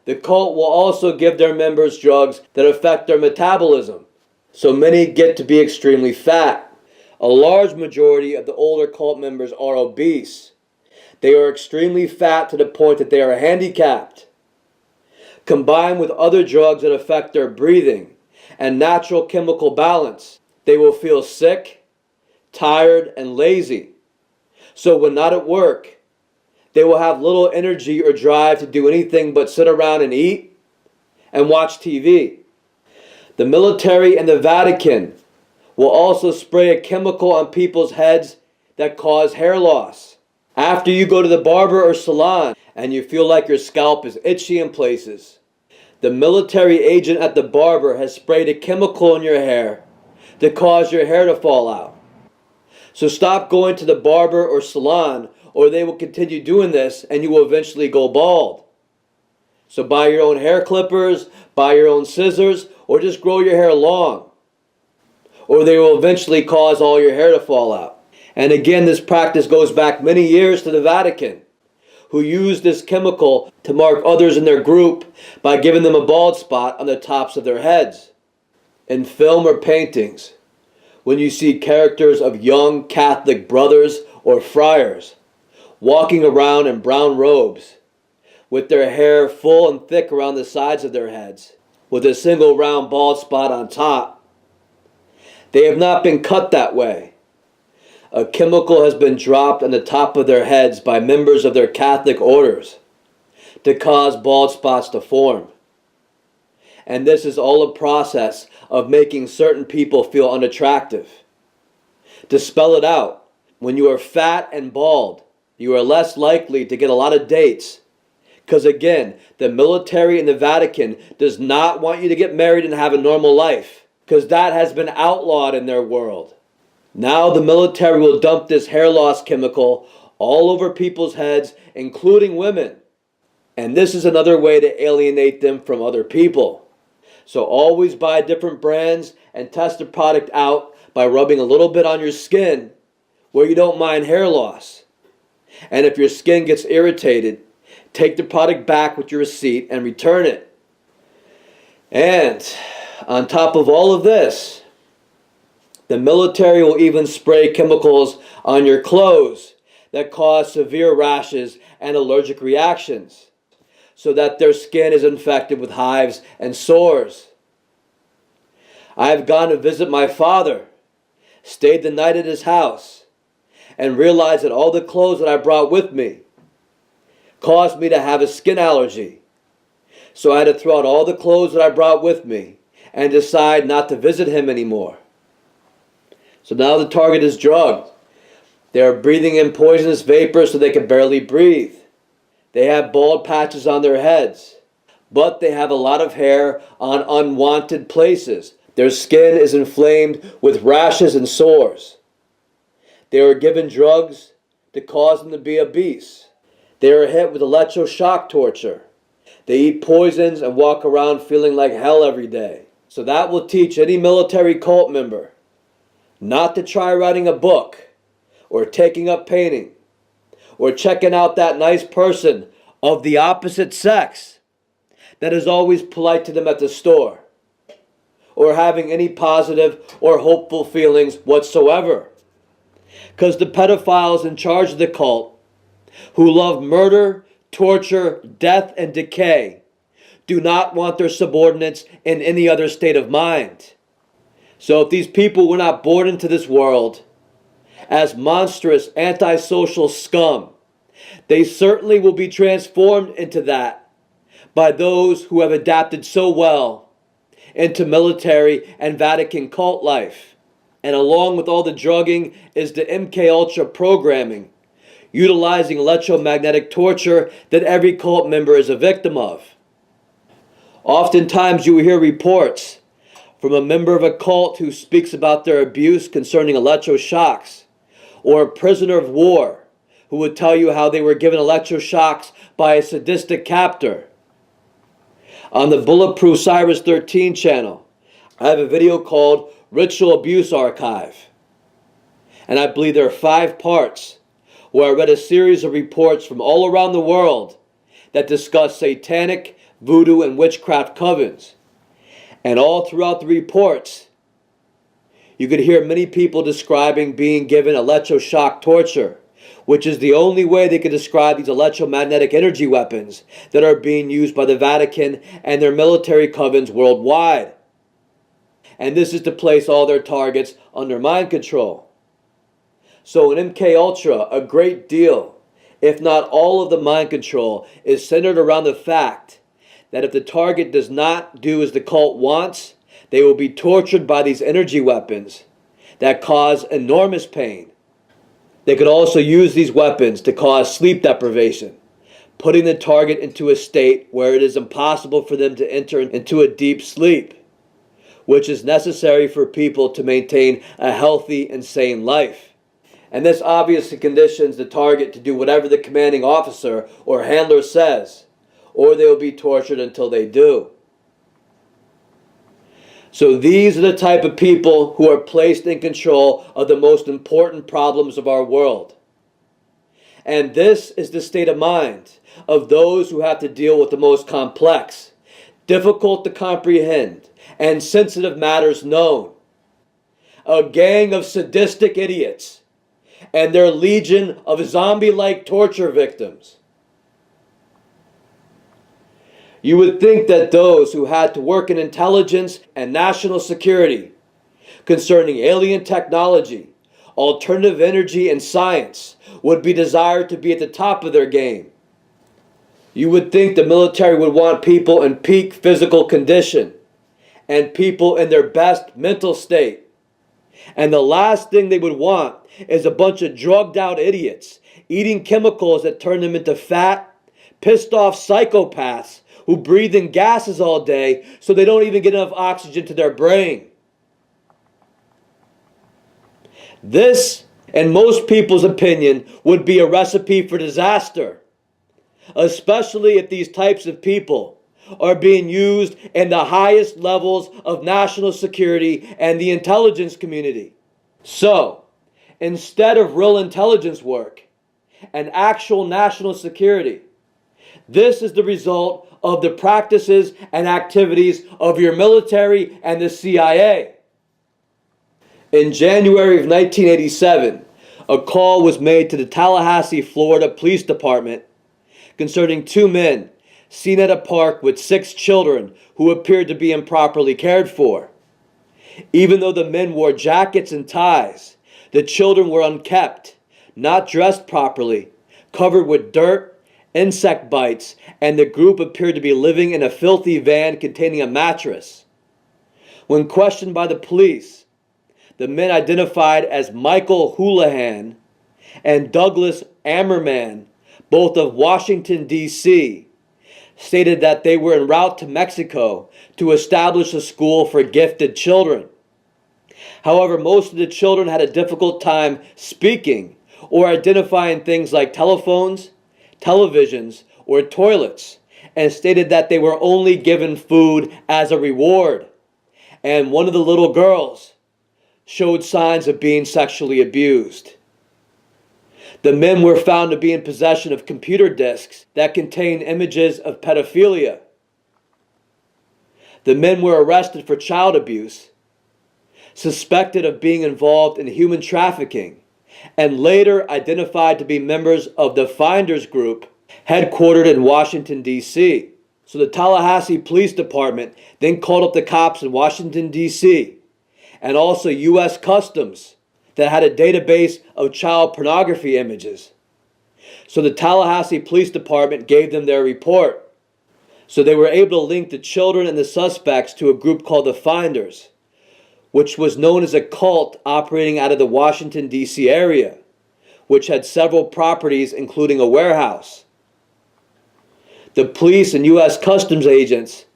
The cult will also give their members drugs that affect their metabolism, so many get to be extremely fat. A large majority of the older cult members are obese. They are extremely fat to the point that they are handicapped. Combined with other drugs that affect their breathing and natural chemical balance, they will feel sick, tired, and lazy. So when not at work, they will have little energy or drive to do anything but sit around and eat and watch TV. The military and the Vatican will also spray a chemical on people's heads that cause hair loss. After you go to the barber or salon and you feel like your scalp is itchy in places, the military agent at the barber has sprayed a chemical in your hair to cause your hair to fall out. So stop going to the barber or salon, or they will continue doing this and you will eventually go bald. So buy your own hair clippers, buy your own scissors, or just grow your hair long, or they will eventually cause all your hair to fall out. And again, this practice goes back many years to the Vatican, who used this chemical to mark others in their group by giving them a bald spot on the tops of their heads. In film or paintings, when you see characters of young Catholic brothers or friars walking around in brown robes, with their hair full and thick around the sides of their heads, with a single round bald spot on top, they have not been cut that way. A chemical has been dropped on the top of their heads by members of their Catholic orders to cause bald spots to form. And this is all a process of making certain people feel unattractive. To spell it out, when you are fat and bald, you are less likely to get a lot of dates. Because again, the military and the Vatican does not want you to get married and have a normal life, because that has been outlawed in their world. Now the military will dump this hair loss chemical all over people's heads, including women. And this is another way to alienate them from other people. So always buy different brands and test the product out by rubbing a little bit on your skin where you don't mind hair loss. And if your skin gets irritated, take the product back with your receipt and return it. And on top of all of this, the military will even spray chemicals on your clothes that cause severe rashes and allergic reactions, so that their skin is infected with hives and sores. I have gone to visit my father, stayed the night at his house, and realized that all the clothes that I brought with me caused me to have a skin allergy. So I had to throw out all the clothes that I brought with me and decide not to visit him anymore. So now the target is drugged. They are breathing in poisonous vapor so they can barely breathe. They have bald patches on their heads, but they have a lot of hair on unwanted places. Their skin is inflamed with rashes and sores. They are given drugs to cause them to be obese. They are hit with electroshock torture. They eat poisons and walk around feeling like hell every day. So that will teach any military cult member not to try writing a book, or taking up painting, or checking out that nice person of the opposite sex that is always polite to them at the store, or having any positive or hopeful feelings whatsoever. Because the pedophiles in charge of the cult, who love murder, torture, death, and decay, do not want their subordinates in any other state of mind. So if these people were not born into this world as monstrous antisocial scum, they certainly will be transformed into that by those who have adapted so well into military and Vatican cult life. And along with all the drugging is the MK Ultra programming, utilizing electromagnetic torture that every cult member is a victim of. Oftentimes you will hear reports from a member of a cult who speaks about their abuse concerning electroshocks, or a prisoner of war who would tell you how they were given electroshocks by a sadistic captor. On the Bulletproof Cyrus 13 channel, I have a video called Ritual Abuse Archive. And I believe there are 5 parts where I read a series of reports from all around the world that discuss satanic, voodoo, and witchcraft covens. And all throughout the reports, you could hear many people describing being given electroshock torture, which is the only way they could describe these electromagnetic energy weapons that are being used by the Vatican and their military covens worldwide. And this is to place all their targets under mind control. So in MK Ultra, a great deal, if not all of the mind control, is centered around the fact that if the target does not do as the cult wants, they will be tortured by these energy weapons that cause enormous pain. They could also use these weapons to cause sleep deprivation, putting the target into a state where it is impossible for them to enter into a deep sleep, which is necessary for people to maintain a healthy and sane life. And this obviously conditions the target to do whatever the commanding officer or handler says, or they will be tortured until they do. So these are the type of people who are placed in control of the most important problems of our world. And this is the state of mind of those who have to deal with the most complex, difficult to comprehend, and sensitive matters known. A gang of sadistic idiots and their legion of zombie-like torture victims. You would think that those who had to work in intelligence and national security concerning alien technology, alternative energy, and science would be desired to be at the top of their game. You would think the military would want people in peak physical condition and people in their best mental state. And the last thing they would want is a bunch of drugged out idiots eating chemicals that turn them into fat, pissed off psychopaths who breathe in gases all day so they don't even get enough oxygen to their brain. This, in most people's opinion, would be a recipe for disaster, especially if these types of people are being used in the highest levels of national security and the intelligence community. So, instead of real intelligence work and actual national security, this is the result of the practices and activities of your military and the CIA. In January of 1987, a call was made to the Tallahassee, Florida Police Department concerning two men seen at a park with 6 children who appeared to be improperly cared for. Even though the men wore jackets and ties, the children were unkempt, not dressed properly, covered with dirt, insect bites, and the group appeared to be living in a filthy van containing a mattress. When questioned by the police, the men identified as Michael Houlihan and Douglas Ammerman, both of Washington, D.C., stated that they were en route to Mexico to establish a school for gifted children. However, most of the children had a difficult time speaking or identifying things like telephones, televisions, or toilets, and stated that they were only given food as a reward. And one of the little girls showed signs of being sexually abused. The men were found to be in possession of computer disks that contained images of pedophilia. The men were arrested for child abuse, suspected of being involved in human trafficking, and later identified to be members of the Finders Group, headquartered in Washington, D.C. So the Tallahassee Police Department then called up the cops in Washington, D.C., and also U.S. Customs that had a database of child pornography images. So the Tallahassee Police Department gave them their report. So they were able to link the children and the suspects to a group called the Finders, which was known as a cult operating out of the Washington, D.C. area, which had several properties including a warehouse. The police and U.S. Customs agents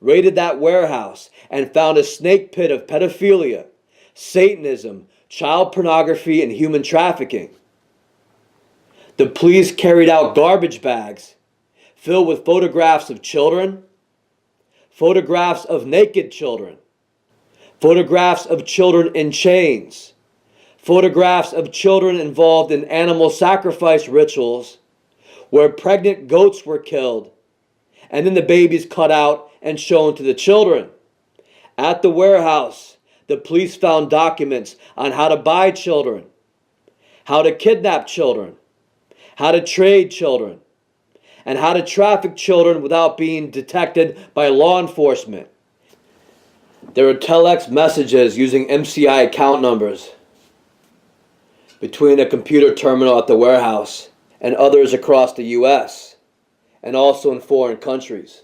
raided that warehouse and found a snake pit of pedophilia, Satanism, child pornography, and human trafficking. The police carried out garbage bags filled with photographs of children, photographs of naked children, photographs of children in chains, photographs of children involved in animal sacrifice rituals where pregnant goats were killed and then the babies cut out and shown to the children. At the warehouse, the police found documents on how to buy children, how to kidnap children, how to trade children, and how to traffic children without being detected by law enforcement. There were telex messages using MCI account numbers between a computer terminal at the warehouse and others across the U.S. and also in foreign countries.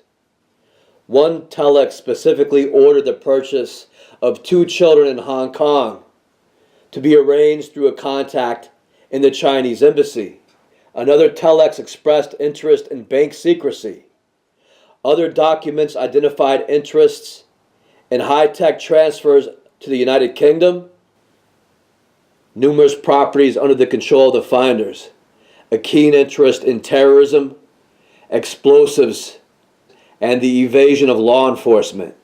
One telex specifically ordered the purchase of 2 children in Hong Kong to be arranged through a contact in the Chinese embassy. Another telex expressed interest in bank secrecy. Other documents identified interests in high-tech transfers to the United Kingdom, numerous properties under the control of the finders, a keen interest in terrorism, explosives, and the evasion of law enforcement.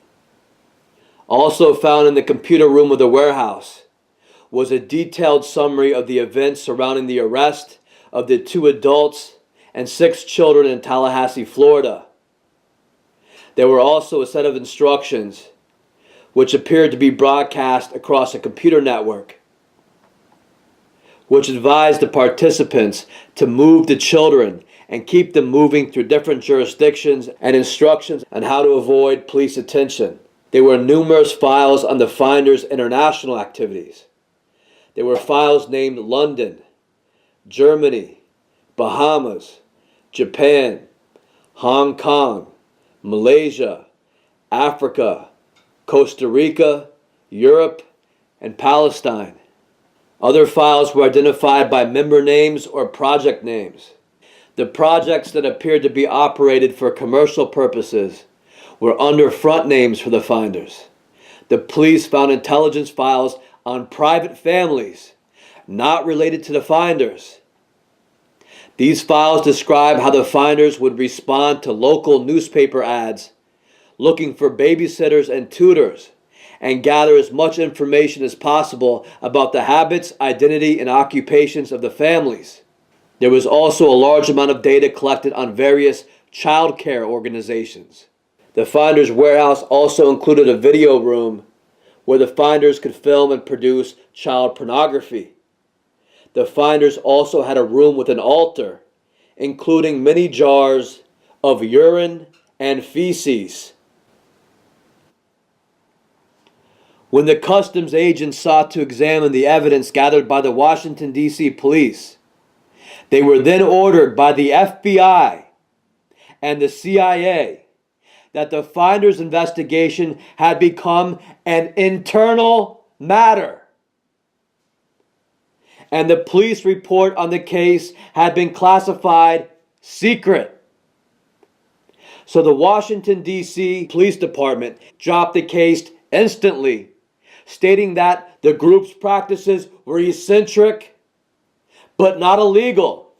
Also found in the computer room of the warehouse was a detailed summary of the events surrounding the arrest of the 2 adults and 6 children in Tallahassee, Florida. There were also a set of instructions which appeared to be broadcast across a computer network, which advised the participants to move the children and keep them moving through different jurisdictions, and instructions on how to avoid police attention. There were numerous files on the finders' international activities. There were files named London, Germany, Bahamas, Japan, Hong Kong, Malaysia, Africa, Costa Rica, Europe, and Palestine. Other files were identified by member names or project names. The projects that appeared to be operated for commercial purposes were under front names for the finders. The police found intelligence files on private families not related to the finders. These files describe how the finders would respond to local newspaper ads looking for babysitters and tutors, and gather as much information as possible about the habits, identity, and occupations of the families. There was also a large amount of data collected on various child care organizations. The finders' warehouse also included a video room where the finders could film and produce child pornography. The finders also had a room with an altar, including many jars of urine and feces. When the customs agents sought to examine the evidence gathered by the Washington, D.C. police, they were then ordered by the FBI and the CIA that the finders' investigation had become an internal matter, and the police report on the case had been classified secret. So the Washington, D.C. Police Department dropped the case instantly, stating that the group's practices were eccentric but not illegal.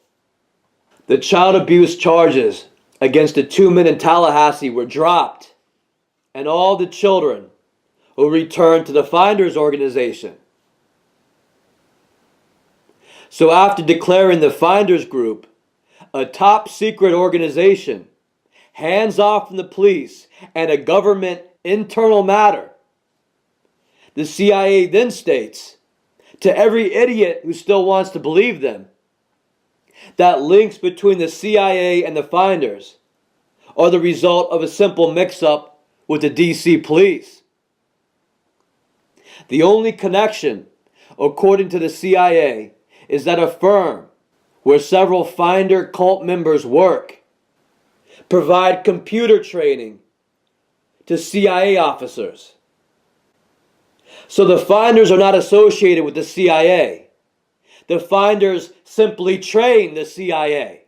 The child abuse charges against the 2 men in Tallahassee were dropped, and all the children were returned to the Finders organization. So after declaring the Finders group a top secret organization, hands off from the police and a government internal matter, the CIA then states, to every idiot who still wants to believe them, that links between the CIA and the finders are the result of a simple mix-up with the DC police. The only connection, according to the CIA, is that a firm where several finder cult members work provide computer training to CIA officers. So the finders are not associated with the CIA. The finders simply train the CIA.